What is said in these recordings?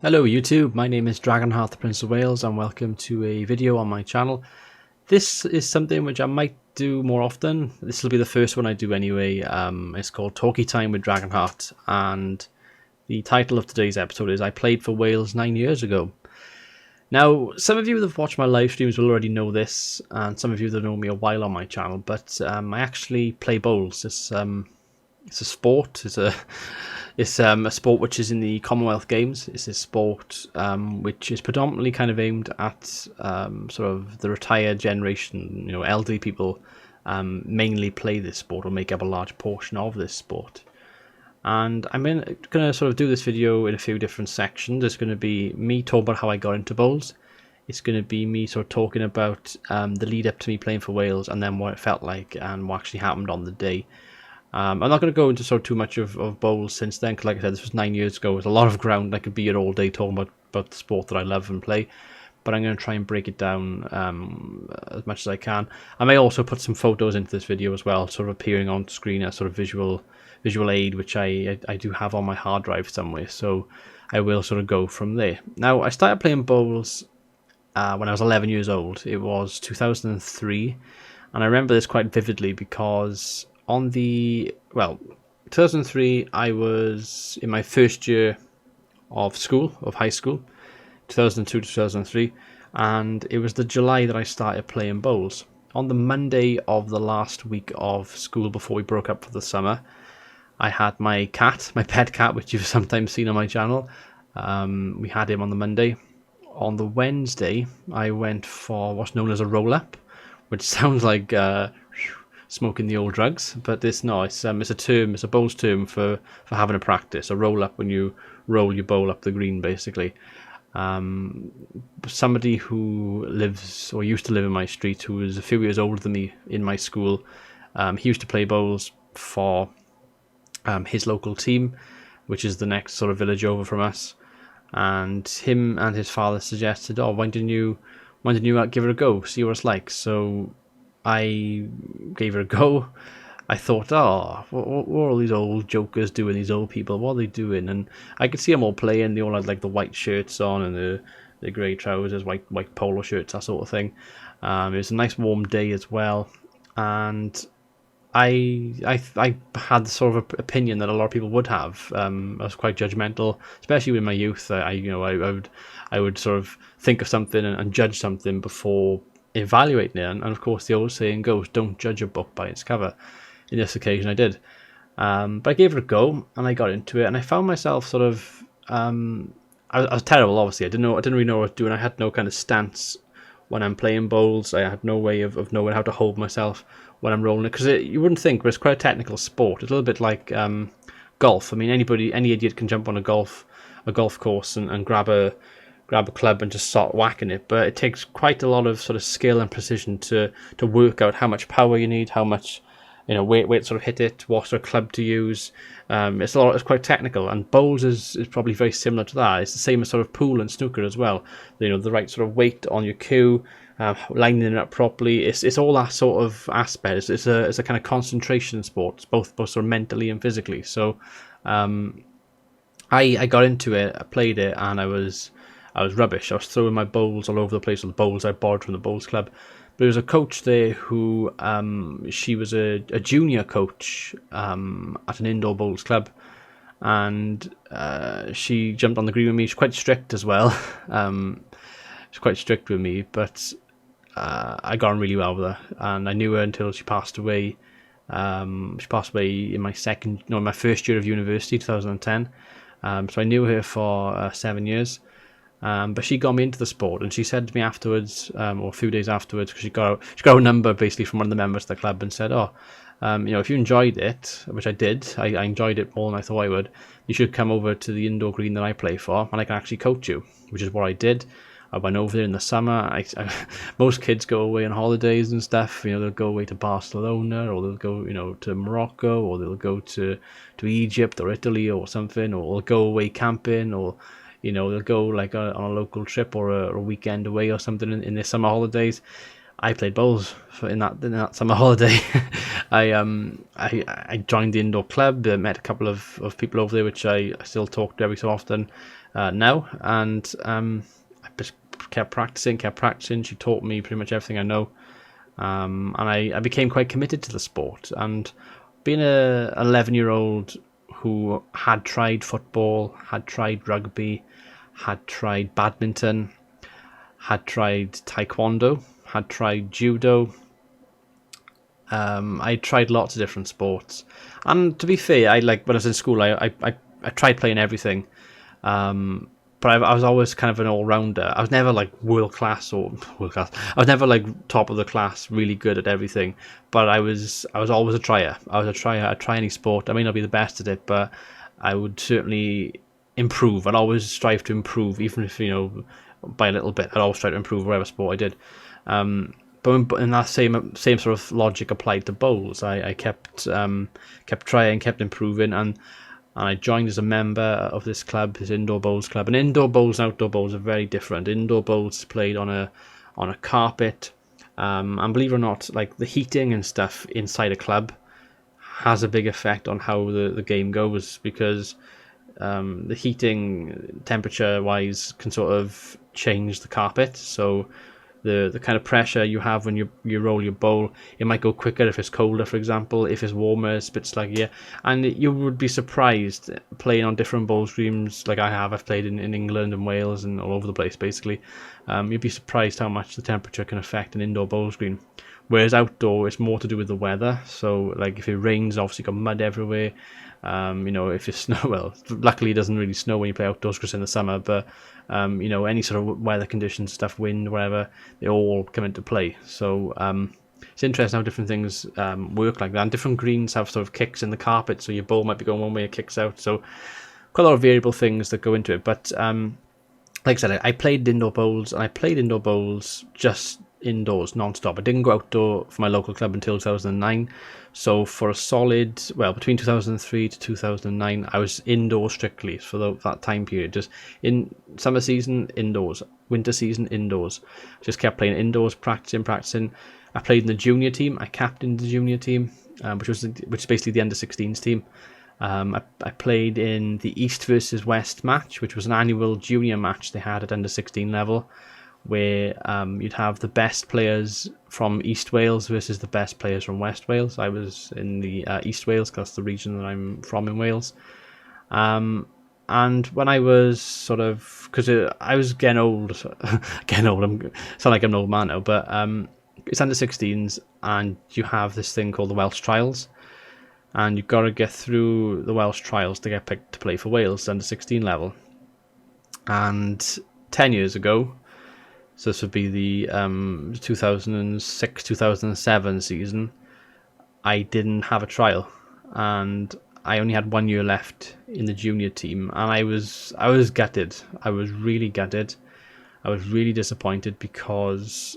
Hello YouTube, my name is Dragonheart, the Prince of Wales, and welcome to a video on my channel. This is something which I might do more often. This will be the first one I do anyway. It's called Talky Time with Dragonheart, and the title of today's episode is I Played for Wales 9 years ago. Now, some of you that have watched my live streams will already know this, and some of you that know me a while on my channel, but I actually play bowls. It's a sport. It's a sport which is in the Commonwealth Games. It's a sport which is predominantly kind of aimed at sort of the retired generation. You know, elderly people mainly play this sport or make up a large portion of this sport. And I'm going to sort of do this video in a few different sections. It's going to be me talking about how I got into bowls. It's going to be me sort of talking about the lead up to me playing for Wales and then what it felt like and what actually happened on the day. I'm not going to go into sort of too much of bowls since then, because like I said, this was 9 years ago. There's a lot of ground. I could be here all day talking about the sport that I love and play, but I'm going to try and break it down as much as I can. I may also put some photos into this video as well, sort of appearing on screen as sort of visual aid, which I do have on my hard drive somewhere, so I will sort of go from there. Now, I started playing bowls when I was 11 years old. It was 2003, and I remember this quite vividly because 2003, I was in my first year of high school, 2002 to 2003, and it was the July that I started playing bowls. On the Monday of the last week of school before we broke up for the summer, I had my pet cat, which you've sometimes seen on my channel. We had him on the Monday. On the Wednesday, I went for what's known as a roll-up, which sounds like smoking the old drugs, but it's not. It's a bowls term for having a practice. A roll up, when you roll your bowl up the green, basically. Somebody who lives or used to live in my street, who was a few years older than me in my school, he used to play bowls for his local team, which is the next sort of village over from us. And him and his father suggested, "Oh, why didn't you give it a go, see what it's like?" So I gave it a go. I thought, what are all these old jokers doing, these old people? What are they doing? And I could see them all playing. They all had like the white shirts on and the grey trousers, white polo shirts, that sort of thing. It was a nice warm day as well. And I had the sort of opinion that a lot of people would have. I was quite judgmental, especially in my youth. I would sort of think of something and judge something before evaluating it, and of course the old saying goes, don't judge a book by its cover. In this occasion I did, but I gave it a go and I got into it, and I found myself sort of I was terrible, obviously. I didn't really know what to do, and I had no kind of stance when I'm playing bowls. I had no way of knowing how to hold myself when I'm rolling it, because you wouldn't think, but it's quite a technical sport. It's a little bit like golf. I mean, any idiot can jump on a golf course and grab a club and just start whacking it, but it takes quite a lot of sort of skill and precision to work out how much power you need, how much, where to sort of hit it, what sort of club to use. It's quite technical, and bowls is probably very similar to that. It's the same as sort of pool and snooker as well. The right sort of weight on your cue, lining it up properly. It's all that sort of aspect. It's a kind of concentration sport, both sort of mentally and physically. So I got into it, I played it, and I was rubbish. I was throwing my bowls all over the place, with the bowls I borrowed from the bowls club. But there was a coach there who, she was a junior coach at an indoor bowls club, and she jumped on the green with me. She's quite strict as well. She's quite strict with me, but I got on really well with her, and I knew her until she passed away. She passed away in my first year of university, 2010. So I knew her for 7 years. But she got me into the sport, and she said to me afterwards, or a few days afterwards, because she got a number basically from one of the members of the club, and said, if you enjoyed it, which I did, I enjoyed it more than I thought I would, you should come over to the indoor green that I play for, and I can actually coach you, which is what I did. I went over there in the summer. Most kids go away on holidays and stuff. They'll go away to Barcelona, or they'll go, to Morocco, or they'll go to Egypt or Italy or something, or they'll go away camping, or they'll go like on a local trip or a weekend away or something in their summer holidays. I played bowls in that summer holiday. I joined the indoor club, met a couple of people over there, which I still talk to every so often. now, and I just kept practicing. She taught me pretty much everything I know, and I became quite committed to the sport. And being a 11-year-old who had tried football, had tried rugby, had tried badminton, had tried taekwondo, had tried judo. I tried lots of different sports, and to be fair, when I was in school, I tried playing everything. But I was always kind of an all-rounder. I was never like world class. I was never like top of the class, really good at everything. But I was always a trier. I was a trier. I'd try any sport. I may not be the best at it, but I would certainly improve. I'd always strive to improve, even if by a little bit. I'd always try to improve whatever sport I did. But in that same sort of logic applied to bowls. I kept trying, kept improving, and I joined as a member of this club, this indoor bowls club. And indoor bowls and outdoor bowls are very different. Indoor bowls is played on a carpet, and believe it or not, like the heating and stuff inside a club has a big effect on how the game goes, because the heating temperature wise can sort of change the carpet. So the kind of pressure you have when you roll your bowl, it might go quicker if it's colder, for example. If it's warmer, it's a bit sluggier. And you would be surprised playing on different bowl streams like I have. I've played in England and Wales and all over the place, basically. You'd be surprised how much the temperature can affect an indoor bowl screen. Whereas outdoor, it's more to do with the weather. So, like, if it rains, obviously you've got mud everywhere. If it's snow, well, luckily it doesn't really snow when you play outdoors because it's in the summer, but any sort of weather conditions, stuff, wind, whatever, they all come into play. So it's interesting how different things work like that. And different greens have sort of kicks in the carpet, so your ball might be going one way, it kicks out. So quite a lot of variable things that go into it. But like I said, I played indoor bowls, and I played indoor bowls just indoors non-stop. I didn't go outdoor for my local club until 2009. So for a solid, between 2003 to 2009, I was indoors strictly for that time period. Just in summer season, indoors. Winter season, indoors. Just kept playing indoors, practicing. I played in the junior team. I captained the junior team, which is basically the under-16s team. I played in the East versus West match, which was an annual junior match they had at under-16 level, where you'd have the best players from East Wales versus the best players from West Wales. I was in the East Wales, because that's the region that I'm from in Wales. And when I was because I was getting old, I sound like I'm an old man now, but it's under-16s, and you have this thing called the Welsh Trials, and you've got to get through the Welsh Trials to get picked to play for Wales under-16 level. And 10 years ago, so this would be the 2006-2007 season, I didn't have a trial, and I only had 1 year left in the junior team, and I was gutted. I was really gutted. I was really disappointed, because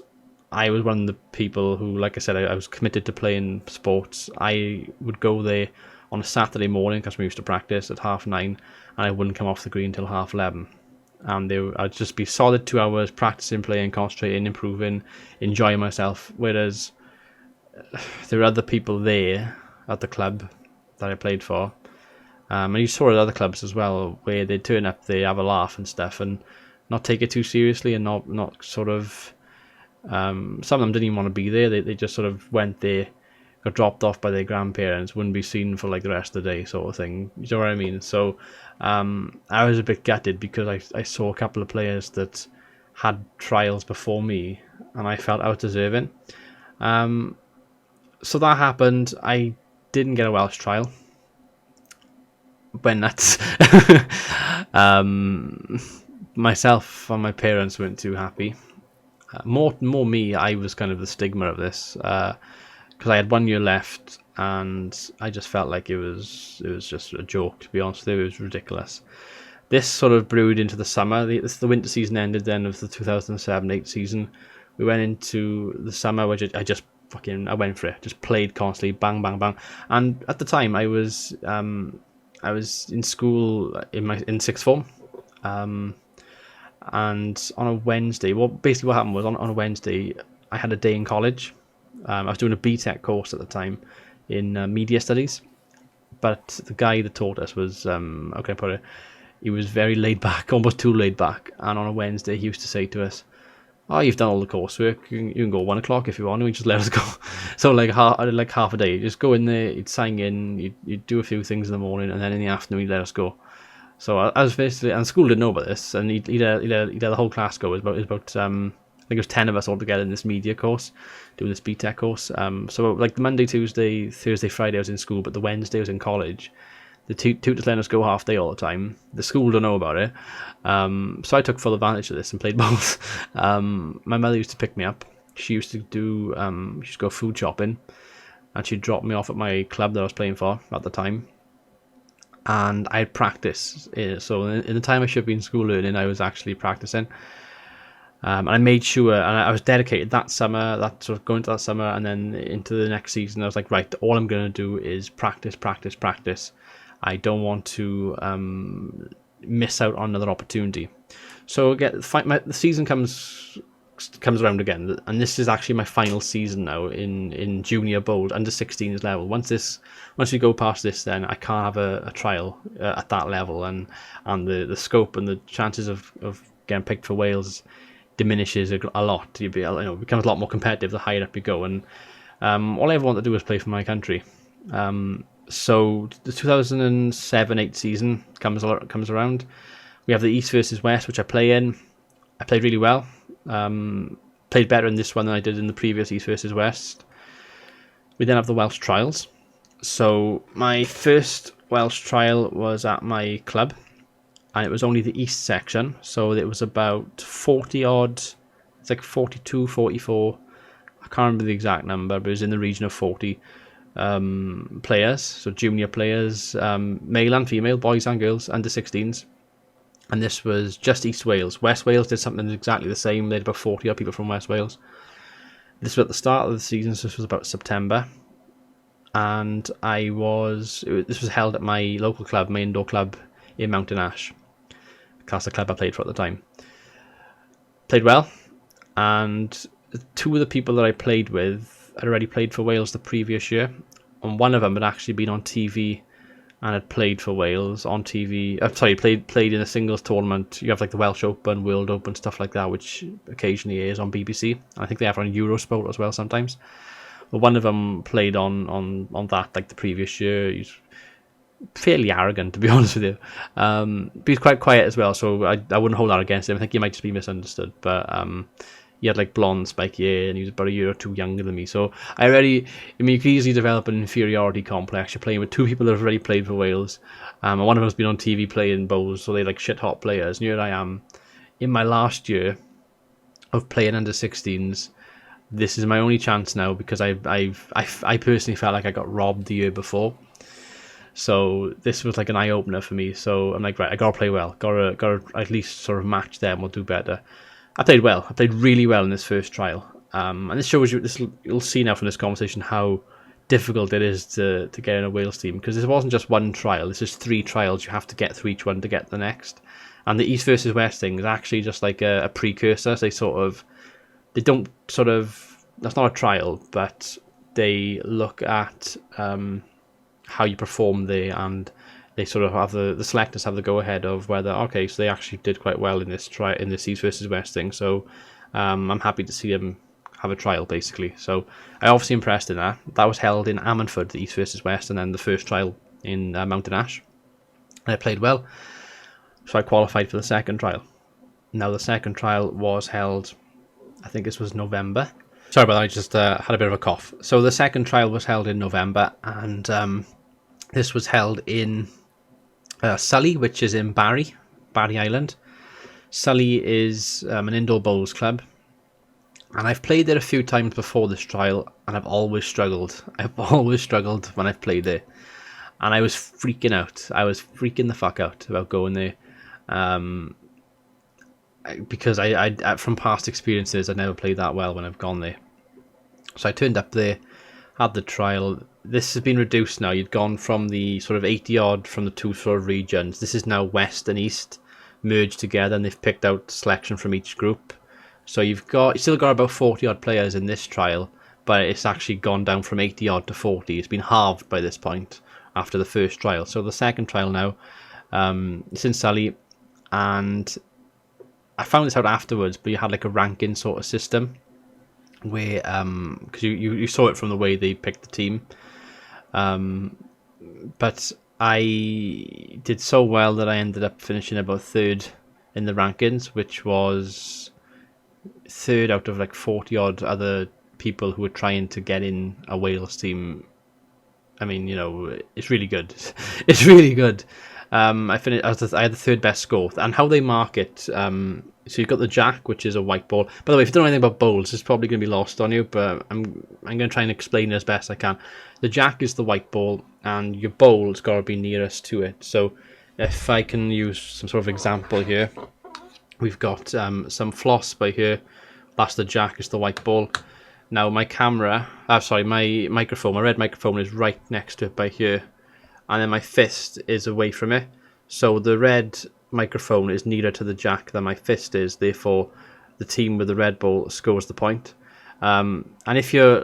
I was one of the people who, like I said, I was committed to playing sports. I would go there on a Saturday morning, because we used to practice at 9:30, and I wouldn't come off the green until 11:30. And I'd just be solid 2 hours practicing, playing, concentrating, improving, enjoying myself. Whereas there were other people there at the club that I played for, and you saw it at other clubs as well, where they'd turn up, they have a laugh and stuff, and not take it too seriously, and not sort of some of them didn't even want to be there. They just sort of went there, got dropped off by their grandparents, wouldn't be seen for like the rest of the day, sort of thing. You know what I mean? So I was a bit gutted, because I saw a couple of players that had trials before me, and I felt I was deserving. So that happened. I didn't get a Welsh trial. Went nuts. Myself and my parents weren't too happy. More me, I was kind of the stigma of this, because I had 1 year left, and I just felt like it was just a joke, to be honest with you. It was ridiculous. This sort of brewed into the summer. The winter season ended then of the 2007-8 season. We went into the summer, which I went for it. Just played constantly, bang, bang, bang. And at the time, I was in school in sixth form. And on a Wednesday, what happened was on a Wednesday, I had a day in college. I was doing a BTEC course at the time in media studies, but the guy that taught us was, how can I put it? He was very laid back, almost too laid back. And on a Wednesday, he used to say to us, "Oh, you've done all the coursework. You can go 1 o'clock if you want. You just let us go." So like half a day, you just go in there, you'd sign in, you'd do a few things in the morning, and then in the afternoon, you'd let us go. So I was basically, and school didn't know about this, and he'd let the whole class go. It was about I think it was 10 of us all together in this media course, doing this BTEC course. So like the Monday, Tuesday, Thursday, Friday I was in school, but the Wednesday I was in college. The tutors let us go half day all the time. The school don't know about it. So I took full advantage of this and played bowls. My mother used to pick me up. She used to do, she used to go food shopping, and she'd drop me off at my club that I was playing for at the time. And I'd practice. So in the time I should be in school learning, I was actually practicing. And I made sure, and I was dedicated that summer, that sort of going to that summer, and then into the next season, I was like, right, all I'm going to do is practice, practice, practice. I don't want to miss out on another opportunity. So again, the season comes around again, and this is actually my final season now in junior bowls, under 16s level. Once we go past this, then I can't have a trial at that level, and the scope and the chances of getting picked for Wales diminishes a lot. It becomes a lot more competitive the higher up you go, and all I ever want to do is play for my country. So the 2007-8 season comes around. We have the East versus West, which I play in. I played really well. Played better in this one than I did in the previous East versus West. We then have the Welsh trials. So my first Welsh trial was at my club, and it was only the East section. So it was about 40 odd. It's like 42, 44. I can't remember the exact number, but it was in the region of 40 players. So junior players, male and female, boys and girls, under 16s. And this was just East Wales. West Wales did something exactly the same. They had about 40 odd people from West Wales. This was at the start of the season, so this was about September. And this was held at my local club, my indoor club in Mountain Ash. That's the club I played for at the time. Played well, and two of the people that I played with had already played for Wales the previous year, and one of them had actually been on TV and had played for Wales on TV. Played in a singles tournament. You have like the Welsh Open, World Open, stuff like that, which occasionally airs on BBC. I think they have on Eurosport as well sometimes. But one of them played on that like the previous year. He's fairly arrogant, to be honest with you. But he's quite quiet as well, so I wouldn't hold that against him. I think he might just be misunderstood. But he had like blonde spiky hair, and he was about a year or two younger than me. So you could easily develop an inferiority complex. You're playing with two people that have already played for Wales, and one of them's been on TV playing bowls, so they're like shit hot players. And here I am, in my last year of playing under 16s. This is my only chance now, because I personally felt like I got robbed the year before. So this was like an eye opener for me. So I'm like, right, I gotta play well. Gotta at least sort of match them or do better. I played well. I played really well in this first trial. And this shows you, you'll see now from this conversation how difficult it is to get in a Wales team, because this wasn't just one trial. This is 3 trials. You have to get through each one to get the next. And the East versus West thing is actually just like a precursor. So that's not a trial, but they look at how you perform there, and they sort of have the selectors have the go ahead of whether, okay, so they actually did quite well in this East versus West thing. So I'm happy to see them have a trial, basically. So I obviously impressed in that. That was held in Ammanford, the East versus West, and then the first trial in Mountain Ash. And I played well, so I qualified for the second trial. Now the second trial was held, I think this was November. Sorry about that, I just had a bit of a cough. So the second trial was held in November, and this was held in Sully, which is in Barry Island. Sully is an indoor bowls club, and I've played there a few times before this trial, and I've always struggled. When I've played there, and I was freaking out. I was freaking the fuck out about going there, because I from past experiences, I'd never played that well when I've gone there. So I turned up there, had the trial. This has been reduced now. You'd gone from the sort of 80 odd from the 2 sort of regions. This is now West and East merged together, and they've picked out selection from each group. So you still got about 40 odd players in this trial, but it's actually gone down from 80 odd to 40. It's been halved by this point after the first trial. So the second trial now, It's in Sully, and I found this out afterwards, but you had like a ranking sort of system where, because you saw it from the way they picked the team. But I did so well that I ended up finishing about third in the rankings, which was third out of like 40 odd other people who were trying to get in a Wales team. I mean, it's really good. It's really good. I finished. I had the third best score, and how they mark it. So you've got the jack, which is a white ball. By the way, if you don't know anything about bowls, it's probably going to be lost on you. But I'm going to try and explain it as best I can. The jack is the white ball, and your bowl's got to be nearest to it. So if I can use some sort of example here, we've got some floss by here. That's the jack. Is the white ball. Now my camera, my microphone, my red microphone is right next to it by here, and then my fist is away from it. So the red microphone is nearer to the jack than my fist is. Therefore, the team with the red ball scores the point. And if you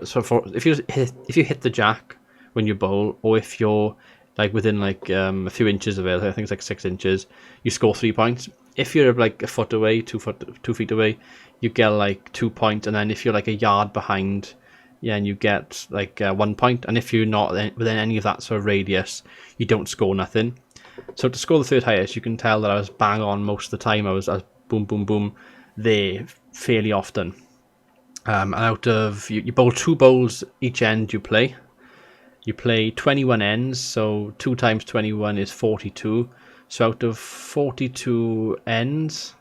hit the jack when you bowl, or if you're like within like a few inches of it, I think it's like 6 inches, you score 3 points. If you're like a foot away, 2 feet away, you get like 2 points, and then if you're like a yard behind, and you get like 1 point. And if you're not within any of that sort of radius, you don't score nothing. So to score the third highest, you can tell that I was bang on most of the time. I was boom, boom, boom there fairly often. And out of you bowl 2 bowls each end you play. You play 21 ends, so 2 times 21 is 42. So out of 42 ends,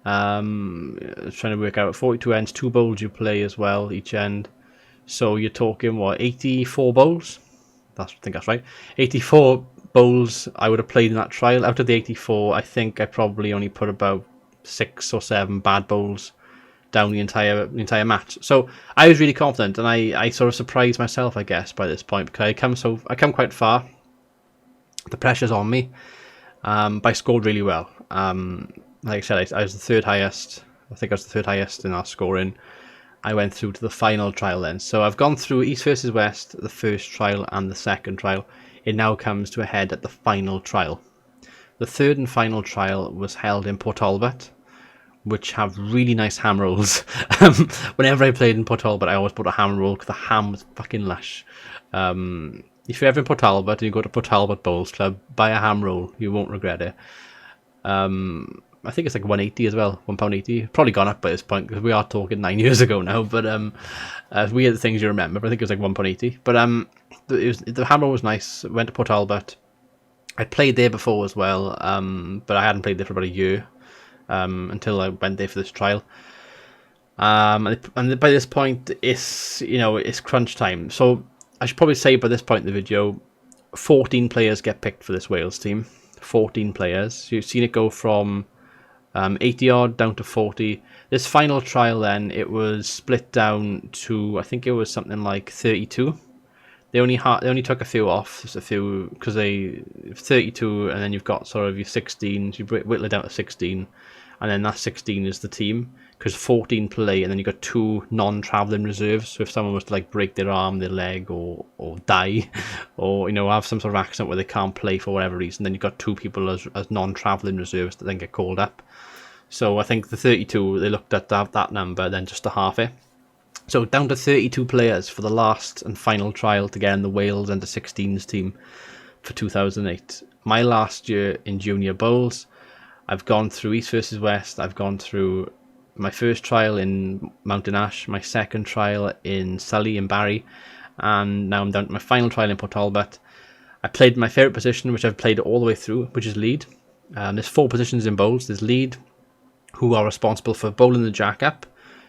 trying to work out 42 ends, 2 bowls you play as well each end. So you're talking 84 bowls? I think that's right. 84 bowls I would have played in that trial. Out of the 84, I think I probably only put about 6 or 7 bad bowls down the entire match. So I was really confident, and I sort of surprised myself, I guess, by this point, because I come quite far. The pressure's on me. But I scored really well. Like I said, I was the third highest. I think I was the third highest in our scoring. I went through to the final trial then. So I've gone through East versus West, the first trial and the second trial. It now comes to a head at the final trial. The third and final trial was held in Port Talbot, which have really nice ham rolls. Whenever I played in Port Talbot, I always bought a ham roll because the ham was fucking lush. If you're ever in Port Talbot and you go to Port Talbot Bowls Club, buy a ham roll. You won't regret it. I think it's like £1.80 as well, £1.80. Probably gone up by this point because we are talking 9 years ago now. But weird things you remember. But I think it was like £1.80. But the ham roll was nice. Went to Port Talbot. I played there before as well, but I hadn't played there for about a year until I went there for this trial. And by this point, it's crunch time. So I should probably say by this point in the video, 14 players get picked for this Wales team. 14 players. You've seen it go from 80 odd down to 40. This final trial then, it was split down to, I think it was something like 32. They only took a few off, just a few, because 32, and then you've got sort of your 16, so you whittle it down to 16, and then that 16 is the team, because 14 play, and then you've got 2 non-travelling reserves. So if someone was to like break their arm, their leg, or die, or have some sort of accident where they can't play for whatever reason, then you've got 2 people as non-travelling reserves that then get called up. So I think the 32, they looked at that number, then just to half it. So down to 32 players for the last and final trial to get in the Wales under-16s team for 2008. My last year in junior bowls, I've gone through East versus West. I've gone through my first trial in Mountain Ash, my second trial in Sully in Barry, and now I'm down to my final trial in Port Talbot. I played my favourite position, which I've played all the way through, which is lead. There's 4 positions in bowls. There's lead, who are responsible for bowling the jack up.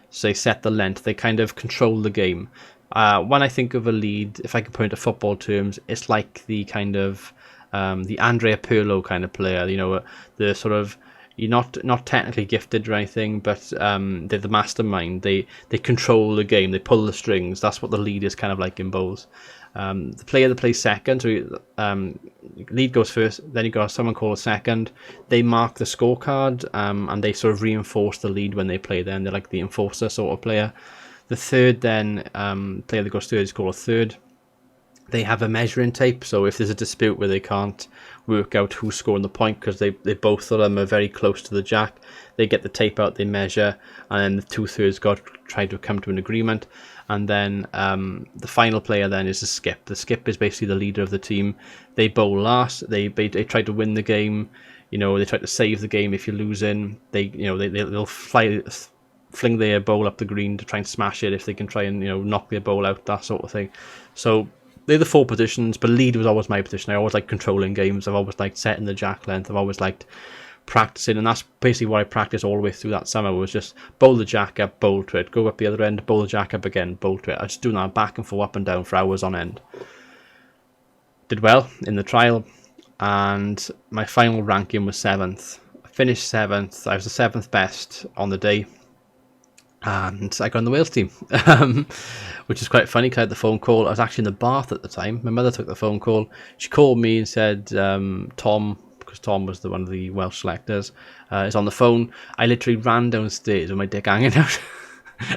So they set the length, they kind of control the game. When I think of a lead, if I can put it into football terms, it's like the kind of the Andrea Pirlo kind of player. The sort of, you're not technically gifted or anything, but they're the mastermind. They control the game, they pull the strings. That's what the lead is kind of like in bowls. The player that plays second, so lead goes first, then you've got someone called a second. They mark the scorecard, and they sort of reinforce the lead when they play them. They're like the enforcer sort of player. The third then, player that goes third is called a third. They have a measuring tape, so if there's a dispute where they can't, work out who's scoring the point, because they both of them are very close to the jack. They get the tape out, they measure, and then the 2/3 got to try to come to an agreement. And then the final player then is the skip. The skip is basically the leader of the team. They bowl last. They try to win the game. You know, they try to save the game if you're losing. They'll fling their bowl up the green to try and smash it if they can try and, you know, knock their bowl out, that sort of thing. So they're the 4 positions, but lead was always my position. I always liked controlling games. I've always liked setting the jack length. I've always liked practicing, and that's basically what I practiced all the way through that summer, was just bowl the jack up, bowl to it, go up the other end, bowl the jack up again, bowl to it. I was doing that back and forth, up and down for hours on end. Did well in the trial, and my final ranking was 7th. I finished 7th. I was the 7th best on the day, and I got on the Wales team, which is quite funny because I had the phone call. I was actually in the bath at the time. My mother took the phone call. She called me and said, Tom, because Tom was one of the Welsh selectors, is on the phone. I literally ran downstairs with my dick hanging out.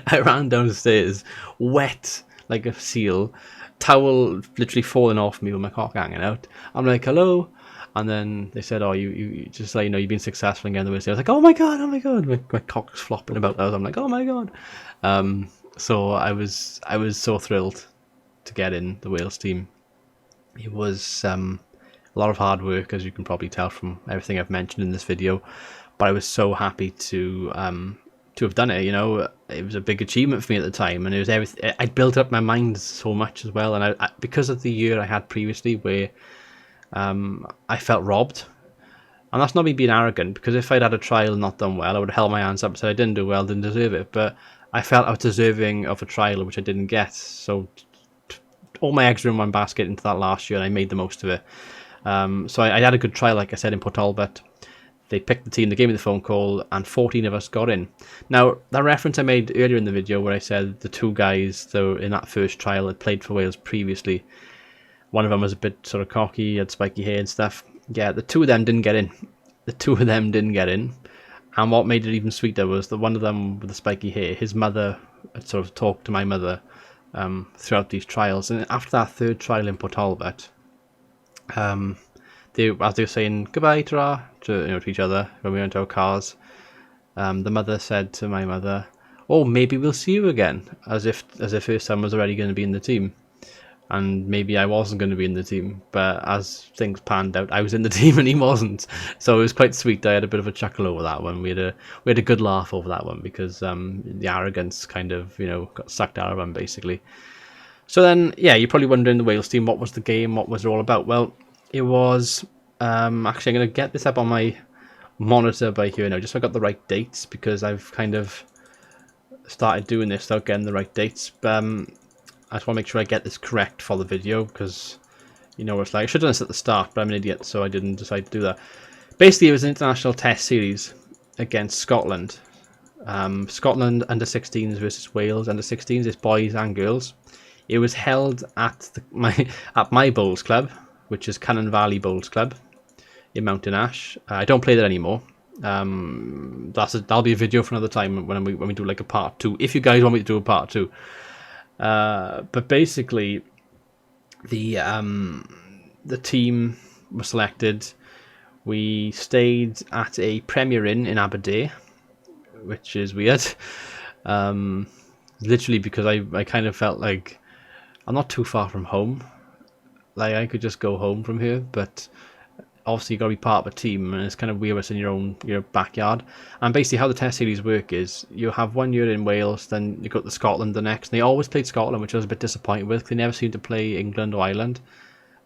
I ran downstairs, wet like a seal, towel literally falling off me with my cock hanging out. I'm like, hello? And then they said, oh, you just like, you know, you've been successful in getting the Wales team. I was like, oh my god, my cock's flopping about. I'm like, oh my god. So I was so thrilled to get in the Wales team. It was a lot of hard work, as you can probably tell from everything I've mentioned in this video, but I was so happy to have done it. You know, it was a big achievement for me at the time, and it was everything. I built up my mind so much as well, and I because of the year I had previously where I felt robbed. And that's not me being arrogant, because if I'd had a trial and not done well, I would have held my hands up and said I didn't do well, didn't deserve it. But I felt I was deserving of a trial which I didn't get. So all my eggs were in one basket into that last year, and I made the most of it. So I had a good trial, like I said, in Port Talbot. They picked the team, they gave me the phone call, and 14 of us got in. Now, that reference I made earlier in the video where I said the 2 guys that were in that first trial had played for Wales previously, one of them was a bit sort of cocky, had spiky hair and stuff. Yeah, the 2 of them didn't get in. And what made it even sweeter was that one of them with the spiky hair, his mother had sort of talked to my mother throughout these trials. And after that 3rd trial in Port Talbot, as they were saying goodbye to each other when we went to our cars, the mother said to my mother, oh, maybe we'll see you again, as if her son was already going to be in the team. And maybe I wasn't going to be in the team, but as things panned out, I was in the team and he wasn't. So it was quite sweet. I had a bit of a chuckle over that one. We had a good laugh over that one, because the arrogance kind of, you know, got sucked out of him basically. So then, yeah, you're probably wondering, the Wales team, what was the game? What was it all about? Well, it was actually, I'm going to get this up on my monitor by here now, just so I got the right dates, because I've kind of started doing this without getting the right dates. I just want to make sure I get this correct for the video, because, you know, it's like, I should have done this at the start, but I'm an idiot, so I didn't decide to do that. Basically, it was an international test series against Scotland. Scotland under-16s versus Wales under-16s. It's boys and girls. It was held at my bowls club, which is Cannon Valley Bowls Club in Mountain Ash. I don't play that anymore. That'll be a video for another time when we do like a part 2, if you guys want me to do a part 2. But basically, the team was selected. We stayed at a Premier Inn in Aberdeen, which is weird. Literally because I kind of felt like I'm not too far from home. Like, I could just go home from here, but obviously you got to be part of a team, and it's kind of weird. It's in your backyard. And basically how the test series work is you have 1 year in Wales, then you go to Scotland the next. And they always played Scotland, which I was a bit disappointed with. They never seem to play England or Ireland.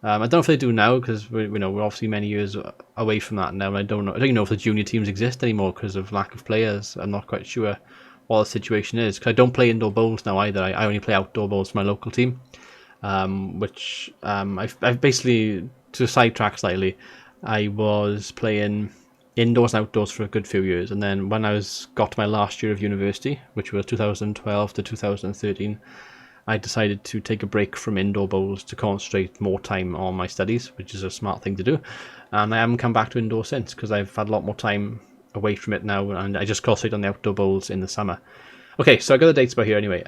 I don't know if they do now, because we're obviously many years away from that now. I don't even know if the junior teams exist anymore because of lack of players. I'm not quite sure what the situation is, because I don't play indoor bowls now either. I only play outdoor bowls for my local team, which I've basically, to sidetrack slightly, I was playing indoors and outdoors for a good few years, and then when I got to my last year of university, which was 2012 to 2013, I decided to take a break from indoor bowls to concentrate more time on my studies, which is a smart thing to do. And I haven't come back to indoor since, because I've had a lot more time away from it now, and I just concentrate on the outdoor bowls in the summer. Okay, so I got the dates by here anyway.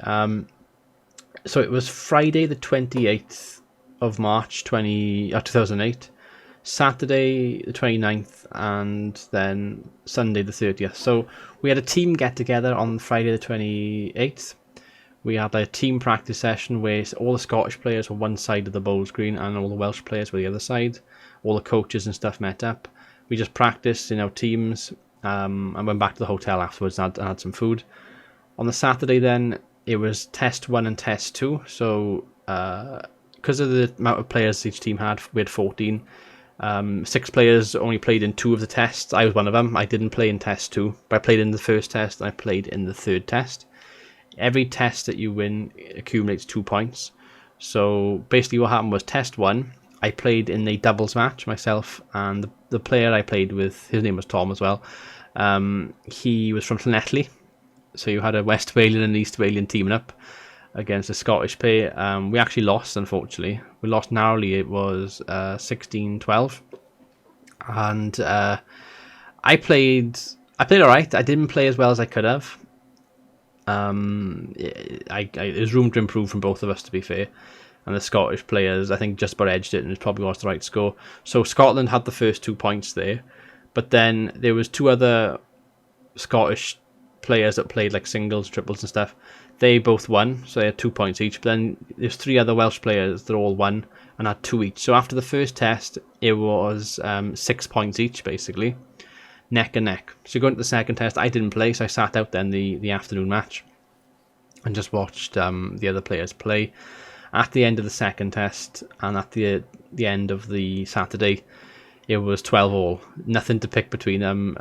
So it was Friday the 28th of March 2008 Saturday the 29th, and then Sunday the 30th. So we had a team get together on Friday the 28th. We had a team practice session where all the Scottish players were one side of the bowl screen and all the Welsh players were the other side. All the coaches and stuff met up. We just practiced in our teams, and went back to the hotel afterwards and had some food. On the Saturday then, it was test 1 and test 2. So because of the amount of players each team had, we had 14. 6 players only played in 2 of the tests. I was one of them. I didn't play in test 2, but I played in the first test and I played in the third test. Every test that you win accumulates 2 points. So basically what happened was test 1, I played in a doubles match, myself and the player I played with, his name was Tom as well. He was from Llanelli, so you had a West Walian and East Walian teaming up against a Scottish pair. We actually lost, unfortunately. We lost narrowly. It was 16-12. And I played alright. I didn't play as well as I could have. There's room to improve from both of us, to be fair. And the Scottish players, I think, just about edged it, and it probably was the right score. So Scotland had the first 2 points there. But then there was 2 other Scottish players that played like singles, triples and stuff. They both won, so they had 2 points each. But then there's 3 other Welsh players that all won and had 2 each. So after the first test, it was 6 points each, basically, neck and neck. So going to the second test, I didn't play, so I sat out then the afternoon match and just watched the other players play. At the end of the second test and at the end of the Saturday, it was 12-all. Nothing to pick between them.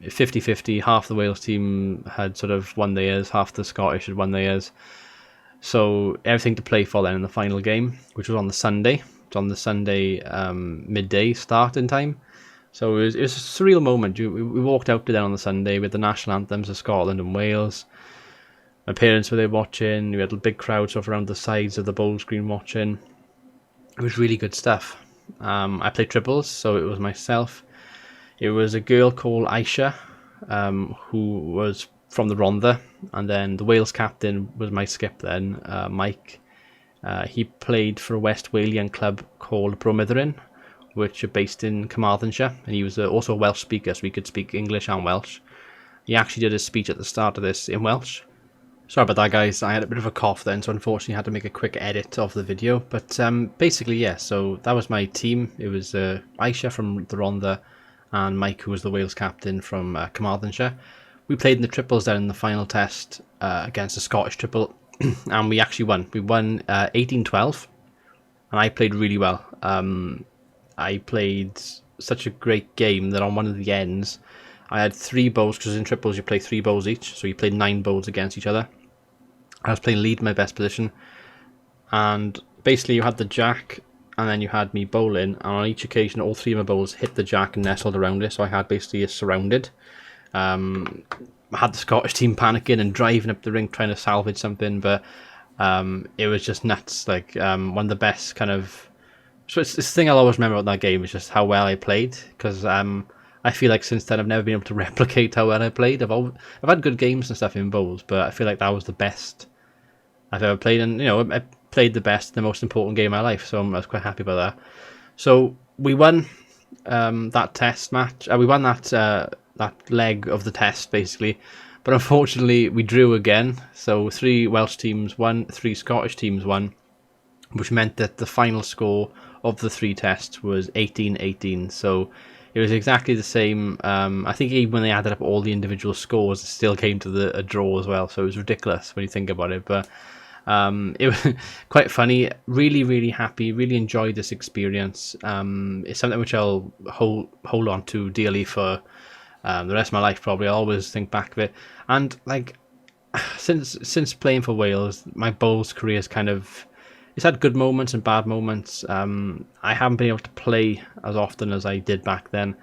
50-50. Half the Wales team had sort of won theirs, half the Scottish had won theirs. So everything to play for then in the final game, which was on the Sunday. It's on the Sunday midday starting time. So it was a surreal moment. We walked out to then on the Sunday with the national anthems of Scotland and Wales. My parents were there watching. We had a big crowd sort of around the sides of the bowl screen watching. It was really good stuff. I played triples, so it was myself. It was a girl called Aisha, who was from the Rhondda, and then the Wales captain was my skip then, Mike. He played for a West Walian club called Bromithrin, which are based in Carmarthenshire, and he was also a Welsh speaker, so he could speak English and Welsh. He actually did a speech at the start of this in Welsh. Sorry about that, guys. I had a bit of a cough then, so unfortunately I had to make a quick edit of the video. But basically, yeah, so that was my team. It was Aisha from the Rhondda and Mike, who was the Wales captain from Carmarthenshire. We played in the triples then in the final test against a Scottish triple, and we actually won. We won 18-12, and I played really well. I played such a great game that on one of the ends, I had 3 bowls, because in triples you play 3 bowls each, so you played 9 bowls against each other. I was playing lead in my best position, and basically you had the jack, and then you had me bowling, and on each occasion all 3 of my bowls hit the jack and nestled around it, so I had basically a surrounded. I had the Scottish team panicking and driving up the rink trying to salvage something, but it was just nuts. Like one of the best kind of... So it's this thing I'll always remember about that game is just how well I played, because I feel like since then I've never been able to replicate how well I played. I've had good games and stuff in bowls, but I feel like that was the best I've ever played, and I played the best, the most important game of my life, so I was quite happy about that. So we won that test match. We won that leg of the test basically, but unfortunately we drew again. So 3 Welsh teams won, 3 Scottish teams won, which meant that the final score of the 3 tests was 18-18. So it was exactly the same. I think even when they added up all the individual scores, it still came to a draw as well. So it was ridiculous when you think about it. But it was quite funny. Really, really happy. Really enjoyed this experience. It's something which I'll hold on to dearly for the rest of my life. Probably I'll always think back of it. And like since playing for Wales, my bowls career is kind of... It's had good moments and bad moments. I haven't been able to play as often as I did back then.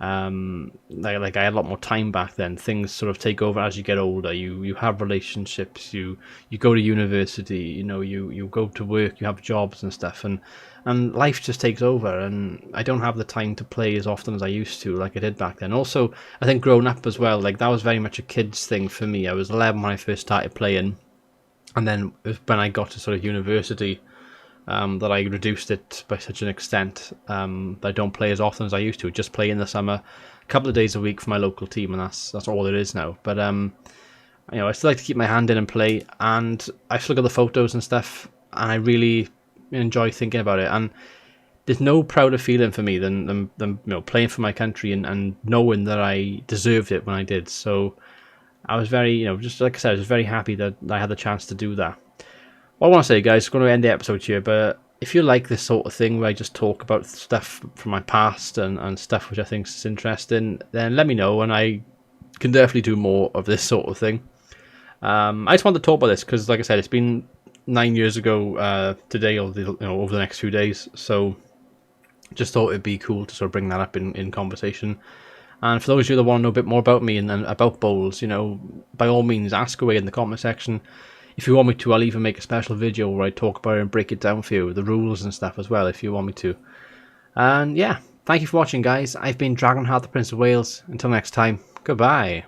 Like I had a lot more time back then. Things sort of take over as you get older. You have relationships. You go to university. You go to work. You have jobs and stuff, and life just takes over. And I don't have the time to play as often as I used to, like I did back then. Also, I think growing up as well, like that was very much a kid's thing for me. I was 11 when I first started playing. And then when I got to sort of university, that I reduced it by such an extent that I don't play as often as I used to. Just play in the summer, a couple of days a week for my local team, and that's all it is now. But I still like to keep my hand in and play, and I still got the photos and stuff, and I really enjoy thinking about it. And there's no prouder feeling for me than playing for my country and knowing that I deserved it when I did. So I was very, just like I said, I was very happy that I had the chance to do that. What I want to say, guys, I'm going to end the episode here, but if you like this sort of thing where I just talk about stuff from my past and stuff which I think is interesting, then let me know, and I can definitely do more of this sort of thing. I just wanted to talk about this because, like I said, it's been 9 years ago today, or over the next few days, so just thought it'd be cool to sort of bring that up in conversation. And for those of you that want to know a bit more about me and about bowls, by all means, ask away in the comment section. If you want me to, I'll even make a special video where I talk about it and break it down for you, the rules and stuff as well, if you want me to. And yeah, thank you for watching, guys. I've been Dragonheart, the Prince of Wales. Until next time, goodbye.